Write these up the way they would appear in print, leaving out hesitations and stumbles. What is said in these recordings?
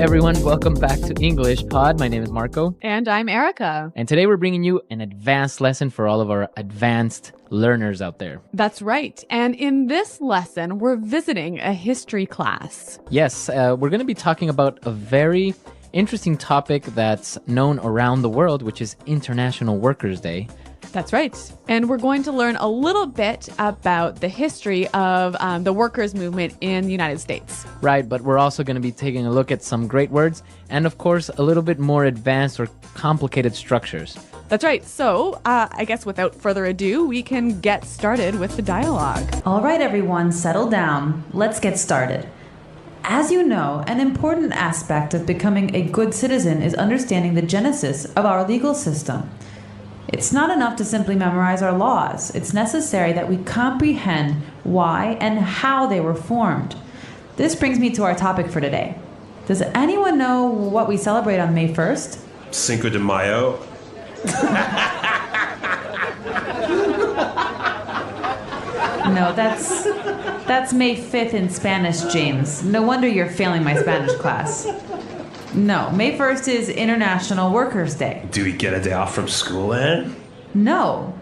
everyone. Welcome back to English Pod. My name is Marco. And I'm Erica. And today we're bringing you an advanced lesson for all of our advanced learners out there. That's right. And in this lesson, we're visiting a history class. Yes, we're going to be talking about a very interesting topic that's known around the world, which is International Workers' Day. That's right. And we're going to learn a little bit about the history of the workers' movement in the United States. Right, but we're also going to be taking a look at some great words and, of course, a little bit more advanced or complicated structures. That's right. So I guess without further ado, we can get started with the dialogue. All right, everyone, settle down. Let's get started. As you know, an important aspect of becoming a good citizen is understanding the genesis of our legal system. It's not enough to simply memorize our laws. It's necessary that we comprehend why and how they were formed. This brings me to our topic for today. Does anyone know what we celebrate on May 1st? Cinco de Mayo. No, that's May 5th in Spanish, James. No wonder you're failing my Spanish class. No, May 1st is International Workers' Day. Do we get a day off from school then? No,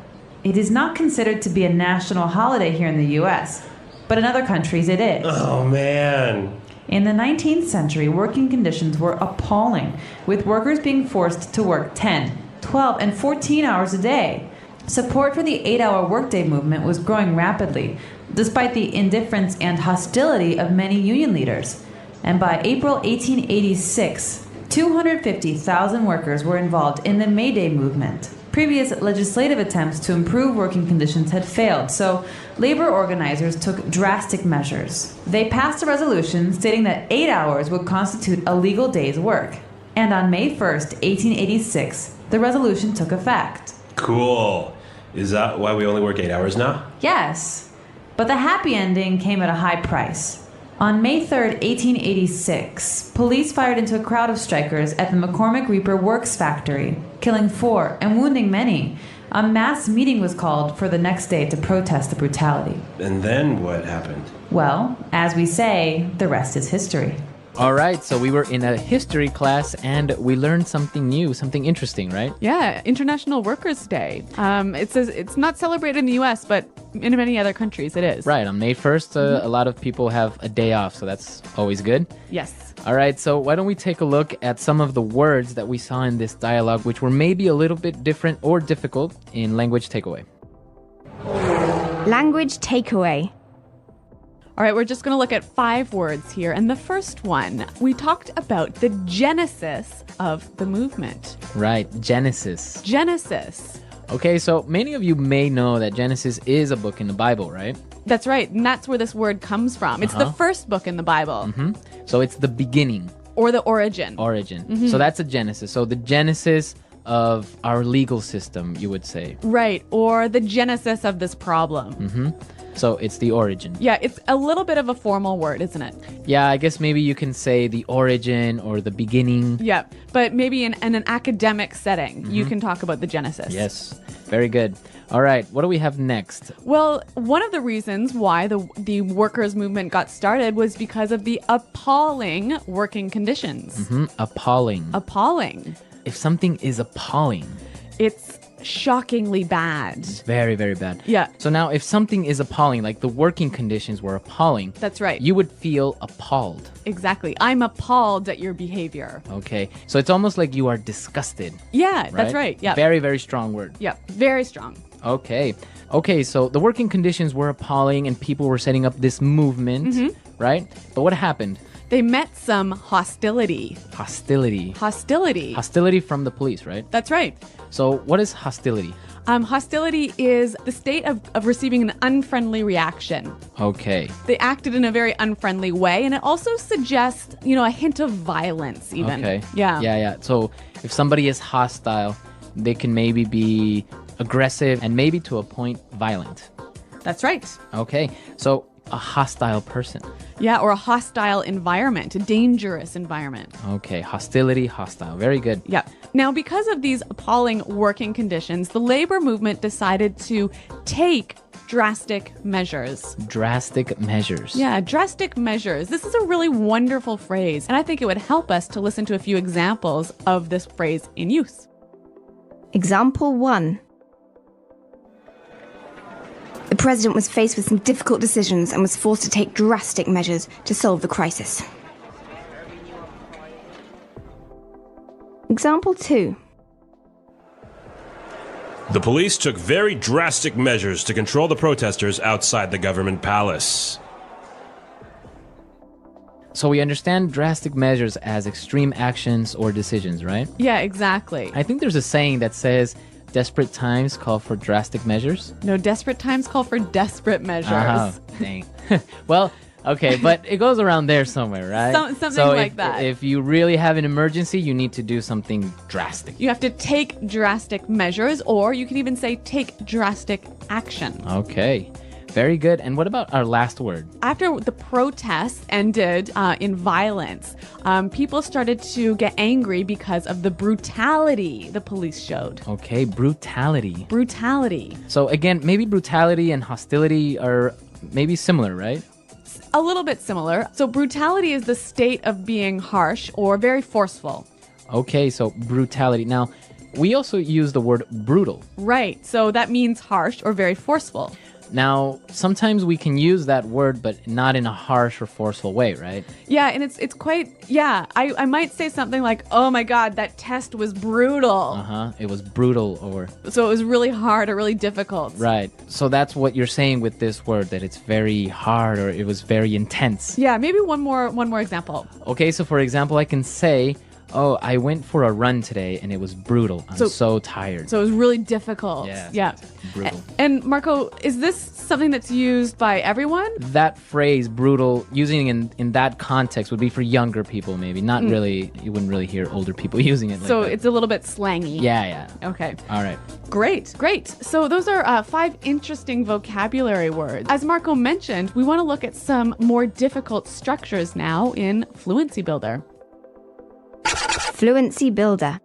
it is not considered to be a national holiday here in the U.S., but in other countries it is. Oh, man. In the 19th century, working conditions were appalling, with workers being forced to work 10, 12, and 14 hours a day. Support for the 8-hour workday movement was growing rapidly, despite the indifference and hostility of many union leaders. And by April 1886, 250,000 workers were involved in the May Day movement. Previous legislative attempts to improve working conditions had failed, so labor organizers took drastic measures. They passed a resolution stating that 8 hours would constitute a legal day's work. And on May 1st, 1886, the resolution took effect. Cool. Is that why we only work 8 hours now? Yes, but the happy ending came at a high price. On May 3rd, 1886, police fired into a crowd of strikers at the McCormick Reaper Works factory, killing 4 and wounding many. A mass meeting was called for the next day to protest the brutality. And then what happened? Well, as we say, the rest is history. All right, so we were in a history class and we learned something new, something interesting, right? Yeah, International Workers' Day. It says it's not celebrated in the U.S., but in many other countries it is. Right, on May 1st, a lot of people have a day off, so that's always good. Yes. All right, so why don't we take a look at some of the words that we saw in this dialogue, which were maybe a little bit different or difficult in language takeaway. Language takeaway. All right, we're just going to look at 5 words here. And the first one, we talked about the genesis of the movement. Right, Genesis. Genesis. Okay, so many of you may know that Genesis is a book in the Bible, right? That's right. And that's where this word comes from. It's the first book in the Bible. So it's the beginning. Or the origin. So that's a genesis. So the genesis of our legal system, you would say. Right. Or the genesis of this problem. So it's the origin. Yeah, it's a little bit of a formal word, isn't it? Yeah, I guess maybe you can say the origin or the beginning. Yeah, but maybe in an academic setting, you can talk about the genesis. Yes, very good. All right, what do we have next? Well, one of the reasons why the workers' movement got started was because of the appalling working conditions. Appalling. Appalling. If something is appalling, it's shockingly bad. very, very bad. Yeah. So now if something is appalling, like the working conditions were appalling, That's right. you would feel appalled. Exactly. I'm appalled at your behavior. Okay, so it's almost like you are disgusted. Yeah, that's right. Yeah. Very, very strong word. Yeah, very strong. Okay, so the working conditions were appalling and people were setting up this movement, right? But what happened? They met some hostility. Hostility. Hostility. Hostility from the police, right? That's right. So what is hostility? Hostility is the state of receiving an unfriendly reaction. Okay. They acted in a very unfriendly way, and it also suggests, a hint of violence even. Okay. Yeah. Yeah. So if somebody is hostile, they can maybe be aggressive and maybe to a point violent. That's right. Okay. So a hostile person. Yeah, or a hostile environment, a dangerous environment. Okay, hostility, hostile. Very good. Yeah. Now, because of these appalling working conditions, the labor movement decided to take drastic measures. Drastic measures. Yeah, drastic measures. This is a really wonderful phrase, and I think it would help us to listen to a few examples of this phrase in use. Example 1. The president was faced with some difficult decisions and was forced to take drastic measures to solve the crisis. Example 2. The police took very drastic measures to control the protesters outside the government palace. So we understand drastic measures as extreme actions or decisions, right? Yeah, exactly. I think there's a saying that says desperate times call for drastic measures. No, desperate times call for desperate measures. Oh, dang. Well, okay, but it goes around there somewhere, right? Something like that. If you really have an emergency, you need to do something drastic. You have to take drastic measures, or you can even say take drastic action. Okay, very good. And what about our last word? After the protests ended in violence, people started to get angry because of the brutality the police showed. Okay, brutality. Brutality. So again, maybe brutality and hostility are maybe similar, right? A little bit similar. So brutality is the state of being harsh or very forceful. Okay, so brutality. Now, we also use the word brutal. Right. So that means harsh or very forceful. Now, sometimes we can use that word, but not in a harsh or forceful way, right? Yeah, and it's quite, I might say something like, oh my God, that test was brutal. It was brutal or... So it was really hard or really difficult. Right. So that's what you're saying with this word, that it's very hard or it was very intense. Yeah, maybe one more example. Okay, so for example, I can say, oh, I went for a run today and it was brutal. I'm so tired. So it was really difficult. Yeah. Brutal. And Marco, is this something that's used by everyone? That phrase, brutal, using in that context would be for younger people maybe. Not really, you wouldn't really hear older people using it like so that. It's a little bit slangy. Yeah. Okay. All right. Great. So those are 5 interesting vocabulary words. As Marco mentioned, we want to look at some more difficult structures now in Fluency Builder. Fluency Builder.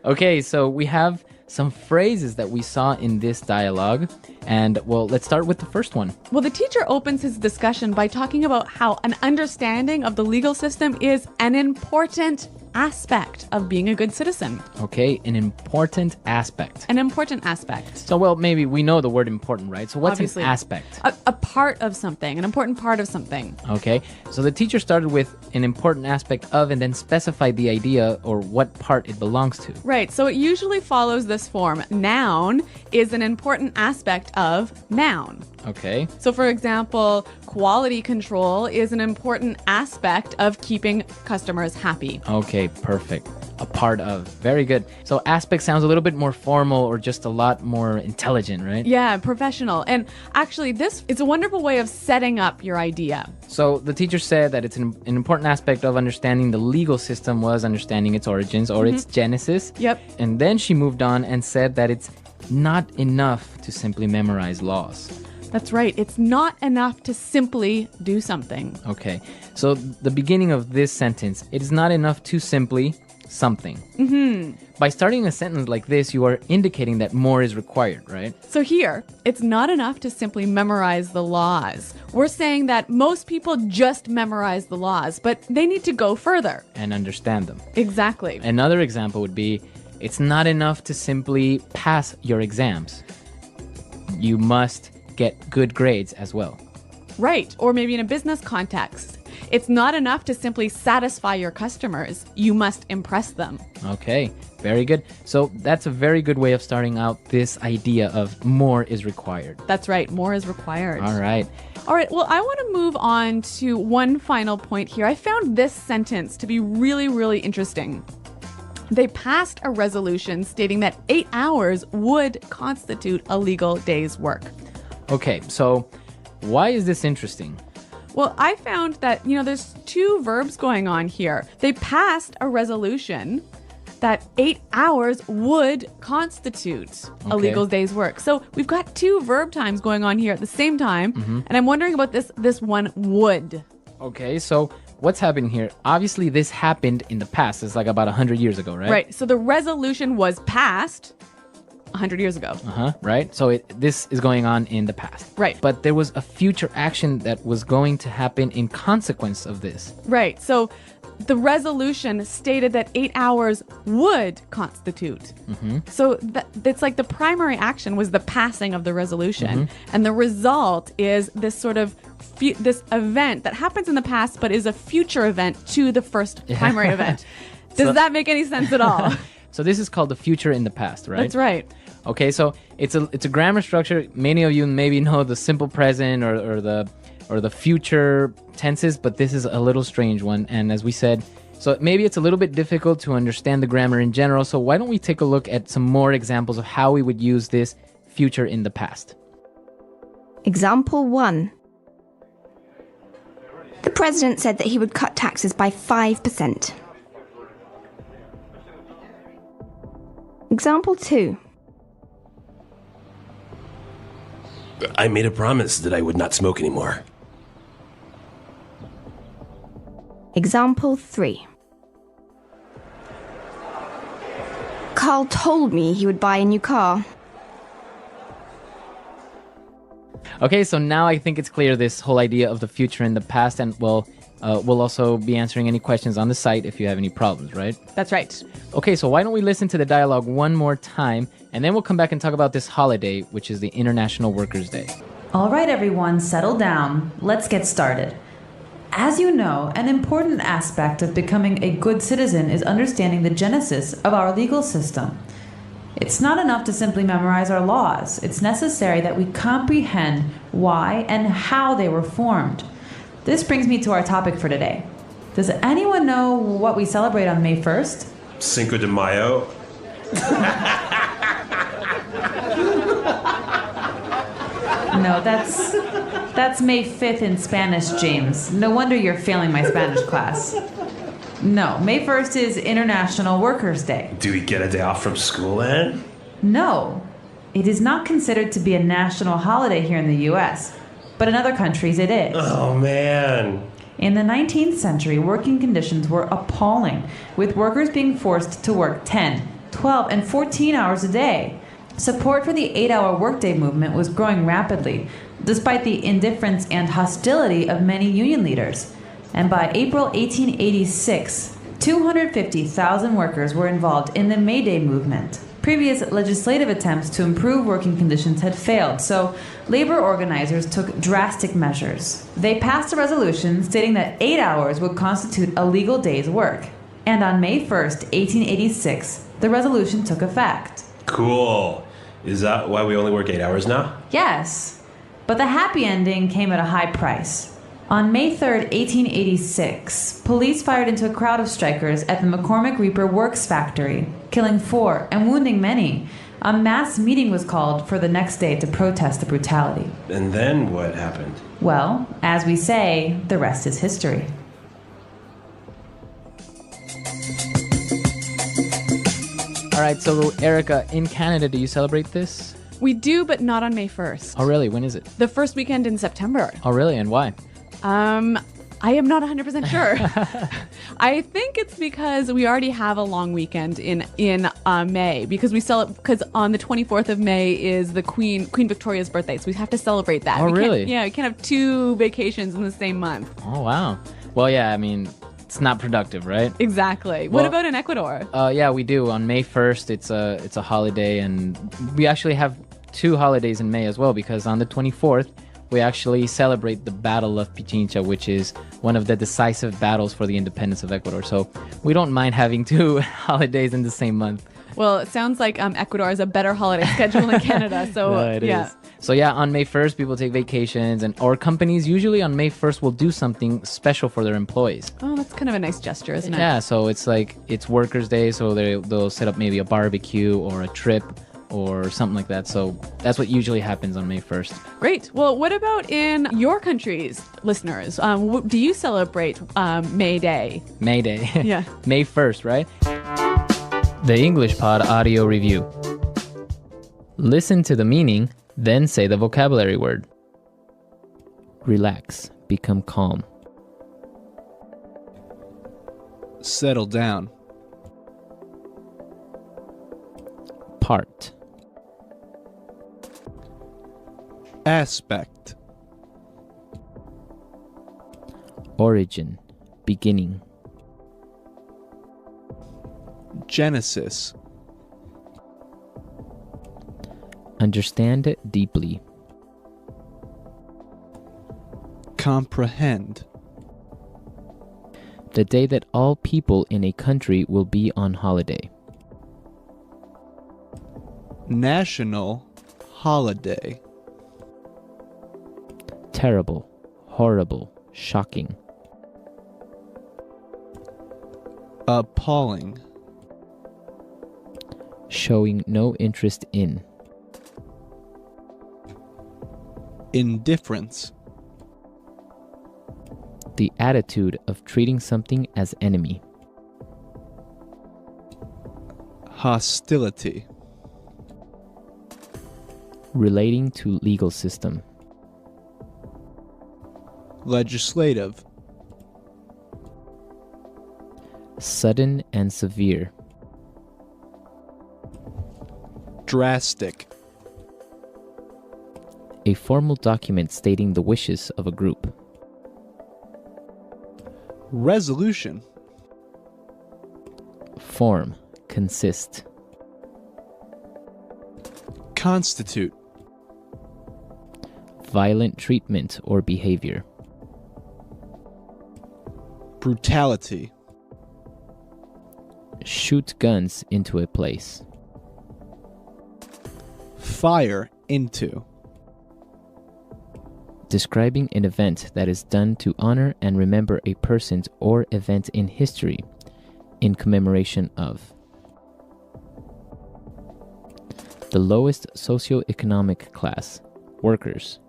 Okay, so we have some phrases that we saw in this dialogue. And, well, let's start with the first one. Well, the teacher opens his discussion by talking about how an understanding of the legal system is an important aspect of being a good citizen. Okay, an important aspect. An important aspect. So, well, maybe we know the word important, right? So what's Obviously. an aspect? A part of something, an important part of something. Okay, so the teacher started with an important aspect of and then specified the idea or what part it belongs to. Right, so it usually follows this form. Noun is an important aspect of noun. Okay. So, for example, quality control is an important aspect of keeping customers happy. Okay, perfect. A part of. Very good. So aspect sounds a little bit more formal or just a lot more intelligent, right? Yeah, professional. And actually, it's a wonderful way of setting up your idea. So the teacher said that it's an important aspect of understanding the legal system was understanding its origins or its genesis. Yep. And then she moved on and said that it's not enough to simply memorize laws. That's right. It's not enough to simply do something. Okay. So the beginning of this sentence, it is not enough to simply something. By starting a sentence like this, you are indicating that more is required, right? So here, it's not enough to simply memorize the laws. We're saying that most people just memorize the laws, but they need to go further. And understand them. Exactly. Another example would be, it's not enough to simply pass your exams. You must get good grades as well. Right. Or maybe in a business context. It's not enough to simply satisfy your customers. You must impress them. Okay, very good. So that's a very good way of starting out this idea of more is required. That's right. More is required. All right. All right. Well, I want to move on to one final point here. I found this sentence to be really, really interesting. They passed a resolution stating that 8 hours would constitute a legal day's work. Okay, so why is this interesting? Well, I found that, there's 2 verbs going on here. They passed a resolution that 8 hours would constitute a legal day's work. So we've got 2 verb times going on here at the same time. And I'm wondering about this one would. Okay, so what's happening here? Obviously, this happened in the past. It's like about 100 years ago, right? Right. So the resolution was passed 100 years ago. Right? So this is going on in the past. Right. But there was a future action that was going to happen in consequence of this. Right. So the resolution stated that 8 hours would constitute. So that's like the primary action was the passing of the resolution. And the result is this sort of this event that happens in the past but is a future event to the first primary event. Does that make any sense at all? So this is called the future in the past, right? That's right. Okay, so it's a grammar structure. Many of you maybe know the simple present or the future tenses, but this is a little strange one. And as we said, so maybe it's a little bit difficult to understand the grammar in general. So why don't we take a look at some more examples of how we would use this future in the past? Example 1. The president said that he would cut taxes by 5%. Example 2. I made a promise that I would not smoke anymore. Example 3. Carl told me he would buy a new car. Okay, so now I think it's clear this whole idea of the future in the past, and we'll also be answering any questions on the site if you have any problems, right? That's right. Okay, so why don't we listen to the dialogue one more time, and then we'll come back and talk about this holiday, which is the International Workers' Day. All right, everyone, settle down. Let's get started. As you know, an important aspect of becoming a good citizen is understanding the genesis of our legal system. It's not enough to simply memorize our laws. It's necessary that we comprehend why and how they were formed. This brings me to our topic for today. Does anyone know what we celebrate on May 1st? Cinco de Mayo. No, that's May 5th in Spanish, James. No wonder you're failing my Spanish class. No, May 1st is International Workers' Day. Do we get a day off from school then? No, it is not considered to be a national holiday here in the U.S., but in other countries it is. Oh, man. In the 19th century, working conditions were appalling, with workers being forced to work 10, 12, and 14 hours a day. Support for the 8-hour workday movement was growing rapidly, despite the indifference and hostility of many union leaders. And by April 1886, 250,000 workers were involved in the May Day movement. Previous legislative attempts to improve working conditions had failed, so labor organizers took drastic measures. They passed a resolution stating that 8 hours would constitute a legal day's work. And on May 1st, 1886, the resolution took effect. Cool. Is that why we only work 8 hours now? Yes, but the happy ending came at a high price. On May 3rd, 1886, police fired into a crowd of strikers at the McCormick Reaper Works factory, killing 4 and wounding many. A mass meeting was called for the next day to protest the brutality. And then what happened? Well, as we say, the rest is history. All right, so Erica, in Canada, do you celebrate this? We do, but not on May 1st. Oh, really? When is it? The first weekend in September. Oh, really? And why? I am not 100% sure. I think it's because we already have a long weekend in May because because on the 24th of May is the Queen Victoria's birthday, so we have to celebrate that. Oh, really? Yeah, we can't have 2 vacations in the same month. Oh, wow. Well, yeah, I mean, it's not productive, right? Exactly. Well, what about in Ecuador? Yeah, we do. On May 1st, it's a holiday, and we actually have 2 holidays in May as well, because on the 24th, we actually celebrate the Battle of Pichincha, which is one of the decisive battles for the independence of Ecuador. So we don't mind having 2 holidays in the same month. Well, it sounds like Ecuador has a better holiday schedule than Canada. So No, it yeah. is. So yeah, on May 1st, people take vacations, or companies usually on May 1st will do something special for their employees. Oh, that's kind of a nice gesture, isn't it? Yeah, so it's like it's Workers' Day, so they'll set up maybe a barbecue or a trip or something like that. So that's what usually happens on May 1st. Great. Well, what about in your country's listeners? Do you celebrate May Day? May Day. Yeah. May 1st, right? The English Pod Audio Review. Listen to the meaning, then say the vocabulary word. Relax. Become calm. Settle down. Part. Aspect. Origin. Beginning. Genesis. Understand deeply. Comprehend. The day that all people in a country will be on holiday. National holiday. Terrible, horrible, shocking. Appalling. Showing no interest in. Indifference. The attitude of treating something as enemy. Hostility. Relating to legal system. Legislative. Sudden and severe. Drastic. A formal document stating the wishes of a group. Resolution. Form. Consist. Constitute. Violent treatment or behavior. Brutality. Shoot guns into a place. Fire into. Describing an event that is done to honor and remember a person or event in history, in commemoration of. The lowest socioeconomic class, workers.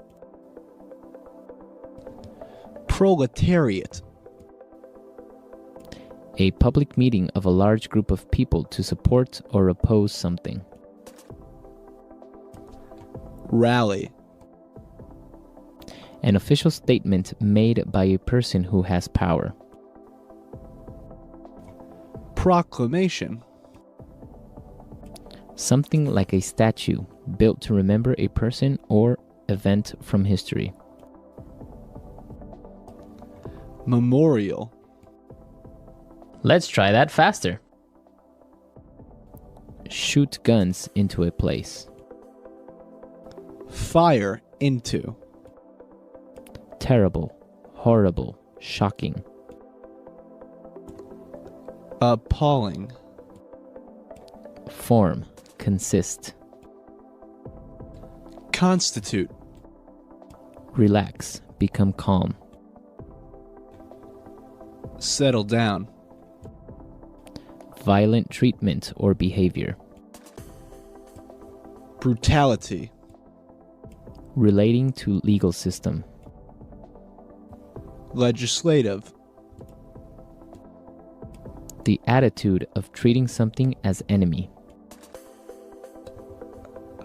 Proletariat. A public meeting of a large group of people to support or oppose something. Rally. An official statement made by a person who has power. Proclamation. Something like a statue built to remember a person or event from history. Memorial. Let's try that faster. Shoot guns into a place. Fire into. Terrible, horrible, shocking. Appalling. Form. Consist. Constitute. Relax. Become calm. Settle down. Violent treatment or behavior. Brutality. Relating to legal system. Legislative. The attitude of treating something as enemy.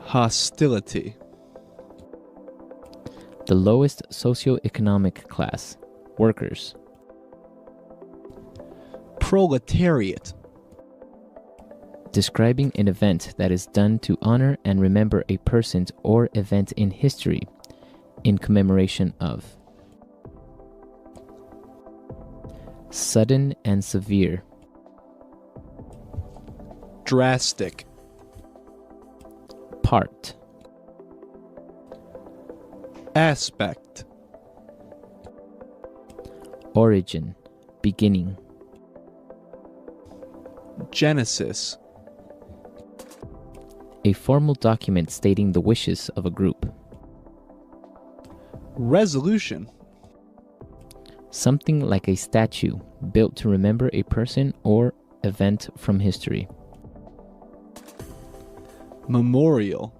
Hostility. The lowest socioeconomic class, workers. Proletariat. Describing an event that is done to honor and remember a person or event in history, in commemoration of. Sudden and severe. Drastic. Part. Aspect. Origin. Beginning. Genesis. A formal document stating the wishes of a group. Resolution. Something like a statue built to remember a person or event from history. Memorial.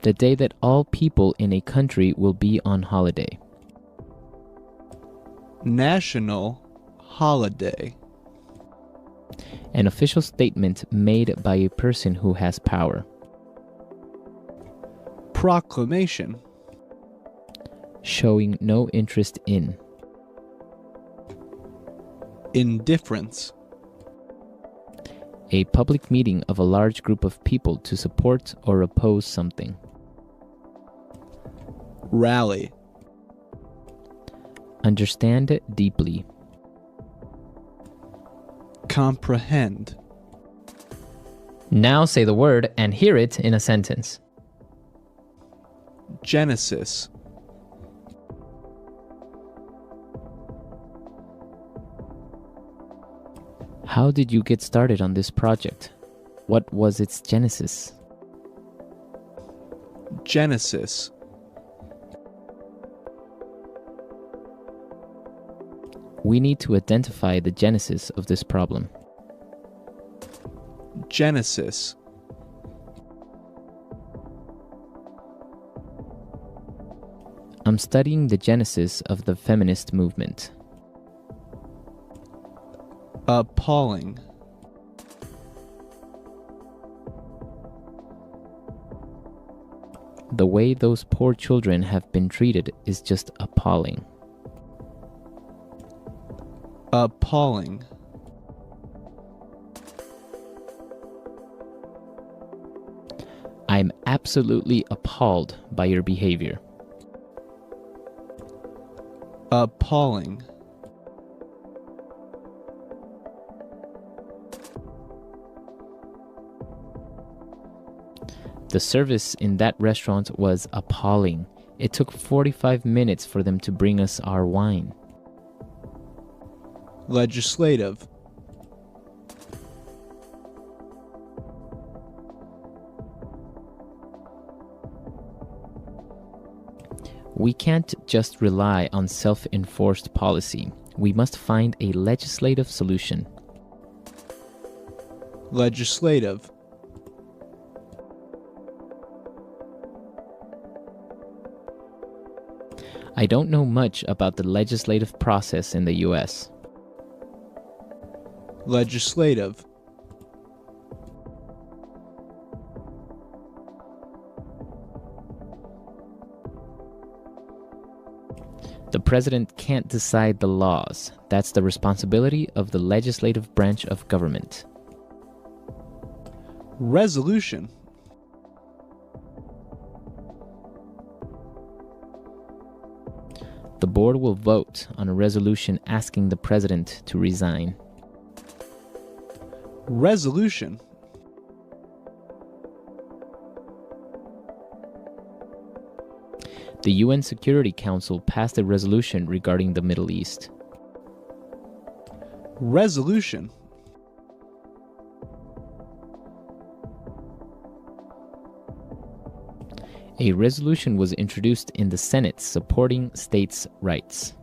The day that all people in a country will be on holiday. National holiday. An official statement made by a person who has power. Proclamation. Showing no interest in. Indifference. A public meeting of a large group of people to support or oppose something. Rally. Understand deeply. Comprehend. Now say the word and hear it in a sentence. Genesis. How did you get started on this project? What was its genesis? Genesis. We need to identify the genesis of this problem. Genesis. I'm studying the genesis of the feminist movement. Appalling. The way those poor children have been treated is just appalling. Appalling. I'm absolutely appalled by your behavior. Appalling. The service in that restaurant was appalling. It took 45 minutes for them to bring us our wine. Legislative. We can't just rely on self-enforced policy. We must find a legislative solution. Legislative. I don't know much about the legislative process in the US. Legislative. The president can't decide the laws. That's the responsibility of the legislative branch of government. Resolution. The board will vote on a resolution asking the president to resign. Resolution. The UN Security Council passed a resolution regarding the Middle East. Resolution. A resolution was introduced in the Senate supporting states' rights.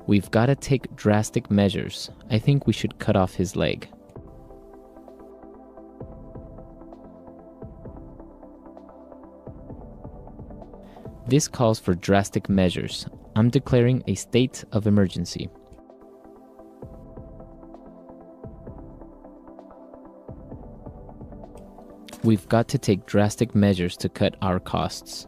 We've got to take drastic measures. I think we should cut off his leg. This calls for drastic measures. I'm declaring a state of emergency. We've got to take drastic measures to cut our costs.